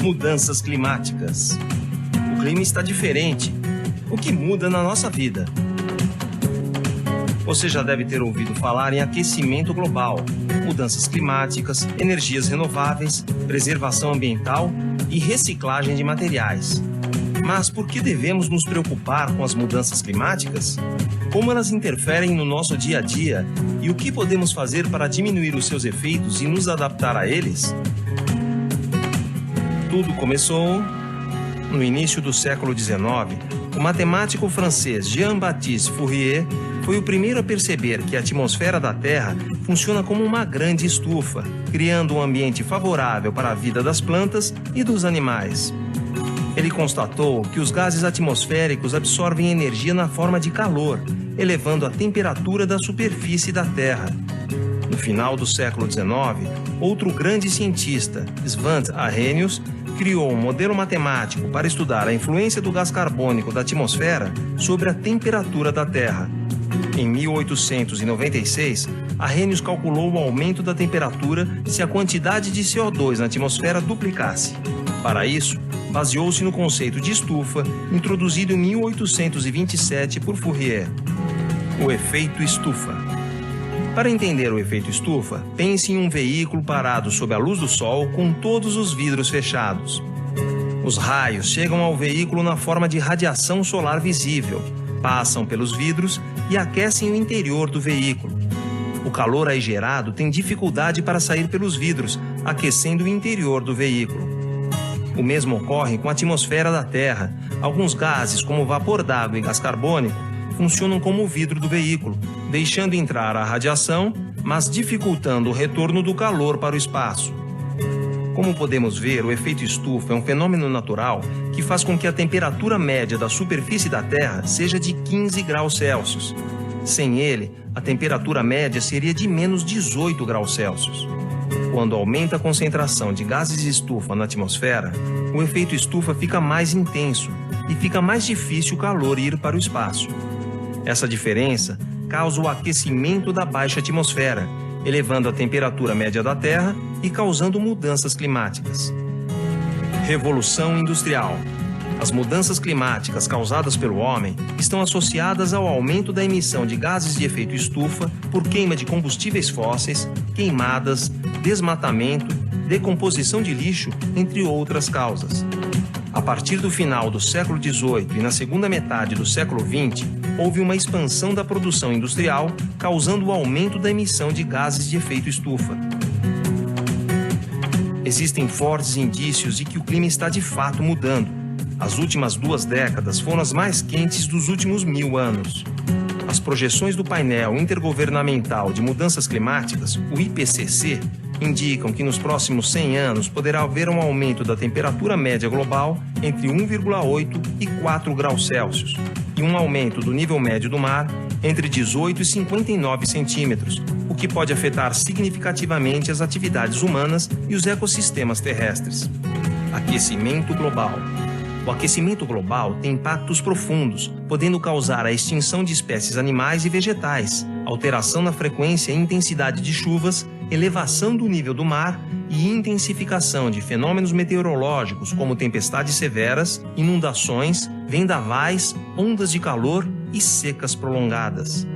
Mudanças climáticas. O clima está diferente. O que muda na nossa vida? Você já deve ter ouvido falar em aquecimento global, mudanças climáticas, energias renováveis, preservação ambiental e reciclagem de materiais. Mas por que devemos nos preocupar com as mudanças climáticas? Como elas interferem no nosso dia a dia e o que podemos fazer para diminuir os seus efeitos e nos adaptar a eles? Tudo começou no início do século XIX. O matemático francês Jean-Baptiste Fourier foi o primeiro a perceber que a atmosfera da Terra funciona como uma grande estufa, criando um ambiente favorável para a vida das plantas e dos animais. Ele constatou que os gases atmosféricos absorvem energia na forma de calor, elevando a temperatura da superfície da Terra. No final do século XIX, outro grande cientista, Svante Arrhenius, criou um modelo matemático para estudar a influência do gás carbônico da atmosfera sobre a temperatura da Terra. Em 1896, Arrhenius calculou o aumento da temperatura se a quantidade de CO2 na atmosfera duplicasse. Para isso, baseou-se no conceito de estufa, introduzido em 1827 por Fourier. O efeito estufa. Para entender o efeito estufa, pense em um veículo parado sob a luz do sol com todos os vidros fechados. Os raios chegam ao veículo na forma de radiação solar visível, passam pelos vidros e aquecem o interior do veículo. O calor aí gerado tem dificuldade para sair pelos vidros, aquecendo o interior do veículo. O mesmo ocorre com a atmosfera da Terra. Alguns gases, como vapor d'água e gás carbônico, funcionam como o vidro do veículo, deixando entrar a radiação, mas dificultando o retorno do calor para o espaço. Como podemos ver, o efeito estufa é um fenômeno natural que faz com que a temperatura média da superfície da Terra seja de 15 graus Celsius. Sem ele, a temperatura média seria de menos 18 graus Celsius. Quando aumenta a concentração de gases de estufa na atmosfera, o efeito estufa fica mais intenso e fica mais difícil o calor ir para o espaço. Essa diferença causa o aquecimento da baixa atmosfera, elevando a temperatura média da Terra e causando mudanças climáticas. Revolução Industrial. As mudanças climáticas causadas pelo homem estão associadas ao aumento da emissão de gases de efeito estufa por queima de combustíveis fósseis, queimadas, desmatamento, decomposição de lixo, entre outras causas. A partir do final do século XVIII e na segunda metade do século XX, houve uma expansão da produção industrial, causando o aumento da emissão de gases de efeito estufa. Existem fortes indícios de que o clima está de fato mudando. As últimas 2 décadas foram as mais quentes dos últimos 1000 anos. As projeções do Painel Intergovernamental de Mudanças Climáticas, o IPCC, indicam que nos próximos 100 anos poderá haver um aumento da temperatura média global entre 1,8 e 4 graus Celsius e um aumento do nível médio do mar entre 18 e 59 centímetros, o que pode afetar significativamente as atividades humanas e os ecossistemas terrestres. Aquecimento global. O aquecimento global tem impactos profundos, podendo causar a extinção de espécies animais e vegetais, alteração na frequência e intensidade de chuvas, elevação do nível do mar e intensificação de fenômenos meteorológicos como tempestades severas, inundações, vendavais, ondas de calor e secas prolongadas.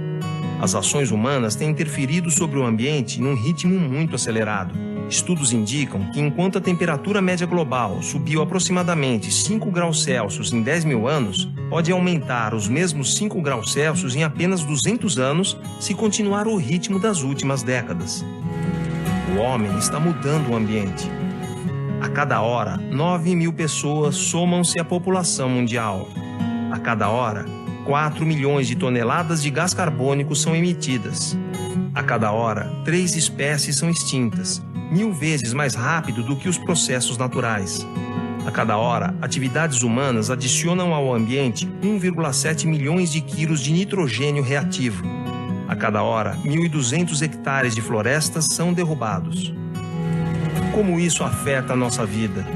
As ações humanas têm interferido sobre o ambiente em um ritmo muito acelerado. Estudos indicam que enquanto a temperatura média global subiu aproximadamente 5 graus Celsius em 10.000 anos, pode aumentar os mesmos 5 graus Celsius em apenas 200 anos se continuar o ritmo das últimas décadas. O homem está mudando o ambiente. A cada hora, 9.000 pessoas somam-se à população mundial. A cada hora, 4 milhões de toneladas de gás carbônico são emitidas. A cada hora, 3 espécies são extintas, 1000 vezes mais rápido do que os processos naturais. A cada hora, atividades humanas adicionam ao ambiente 1,7 milhões de quilos de nitrogênio reativo. A cada hora, 1.200 hectares de florestas são derrubados. Como isso afeta a nossa vida?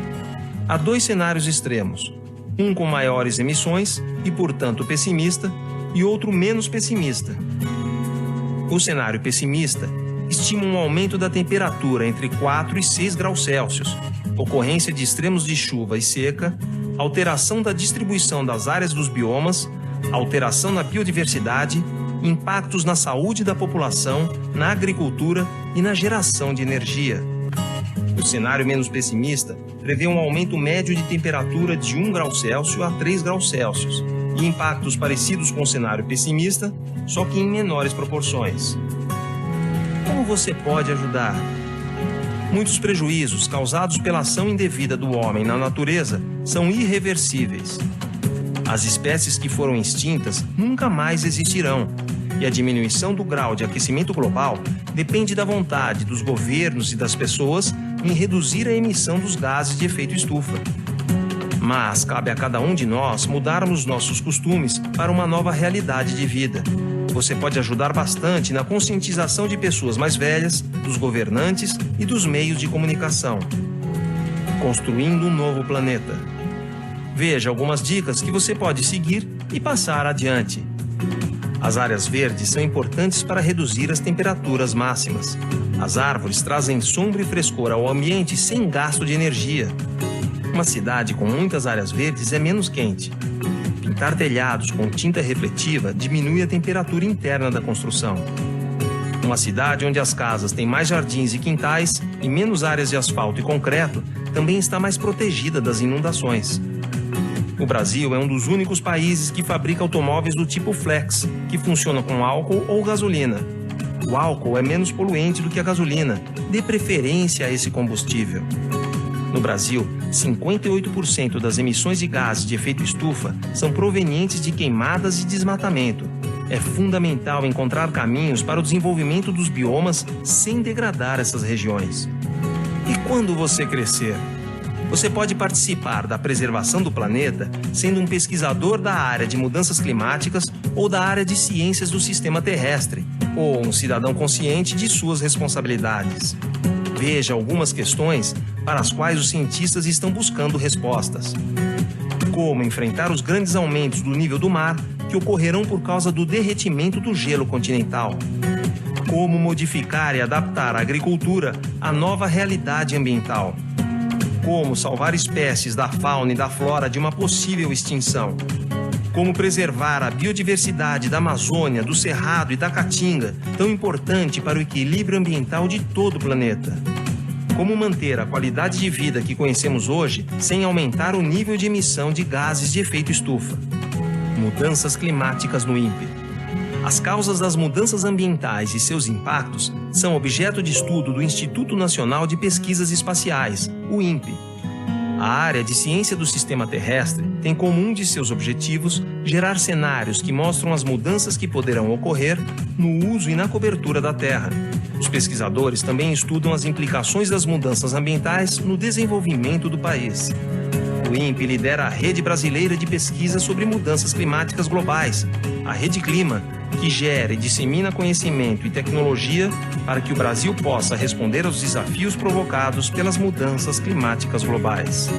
Há 2 cenários extremos, um com maiores emissões e, portanto, pessimista, e outro menos pessimista. O cenário pessimista estima um aumento da temperatura entre 4 e 6 graus Celsius, ocorrência de extremos de chuva e seca, alteração da distribuição das áreas dos biomas, alteração na biodiversidade, impactos na saúde da população, na agricultura e na geração de energia. O cenário menos pessimista prevê um aumento médio de temperatura de 1 grau Celsius a 3 graus Celsius e impactos parecidos com o cenário pessimista, só que em menores proporções. Como você pode ajudar? Muitos prejuízos causados pela ação indevida do homem na natureza são irreversíveis. As espécies que foram extintas nunca mais existirão, e a diminuição do grau de aquecimento global depende da vontade dos governos e das pessoas em reduzir a emissão dos gases de efeito estufa. Mas cabe a cada um de nós mudarmos nossos costumes para uma nova realidade de vida. Você pode ajudar bastante na conscientização de pessoas mais velhas, dos governantes e dos meios de comunicação. Construindo um novo planeta. Veja algumas dicas que você pode seguir e passar adiante. As áreas verdes são importantes para reduzir as temperaturas máximas. As árvores trazem sombra e frescor ao ambiente sem gasto de energia. Uma cidade com muitas áreas verdes é menos quente. Pintar telhados com tinta refletiva diminui a temperatura interna da construção. Uma cidade onde as casas têm mais jardins e quintais e menos áreas de asfalto e concreto também está mais protegida das inundações. O Brasil é um dos únicos países que fabrica automóveis do tipo flex, que funcionam com álcool ou gasolina. O álcool é menos poluente do que a gasolina, dê preferência a esse combustível. No Brasil, 58% das emissões de gases de efeito estufa são provenientes de queimadas e desmatamento. É fundamental encontrar caminhos para o desenvolvimento dos biomas sem degradar essas regiões. E quando você crescer? Você pode participar da preservação do planeta sendo um pesquisador da área de mudanças climáticas ou da área de ciências do sistema terrestre, ou um cidadão consciente de suas responsabilidades. Veja algumas questões para as quais os cientistas estão buscando respostas. Como enfrentar os grandes aumentos do nível do mar que ocorrerão por causa do derretimento do gelo continental? Como modificar e adaptar a agricultura à nova realidade ambiental? Como salvar espécies da fauna e da flora de uma possível extinção? Como preservar a biodiversidade da Amazônia, do Cerrado e da Caatinga, tão importante para o equilíbrio ambiental de todo o planeta? Como manter a qualidade de vida que conhecemos hoje sem aumentar o nível de emissão de gases de efeito estufa? Mudanças climáticas no INPE. As causas das mudanças ambientais e seus impactos são objeto de estudo do Instituto Nacional de Pesquisas Espaciais, o INPE. A área de ciência do sistema terrestre tem como um de seus objetivos gerar cenários que mostram as mudanças que poderão ocorrer no uso e na cobertura da Terra. Os pesquisadores também estudam as implicações das mudanças ambientais no desenvolvimento do país. O INPE lidera a Rede Brasileira de Pesquisa sobre Mudanças Climáticas Globais, a Rede Clima, que gera e dissemina conhecimento e tecnologia para que o Brasil possa responder aos desafios provocados pelas mudanças climáticas globais.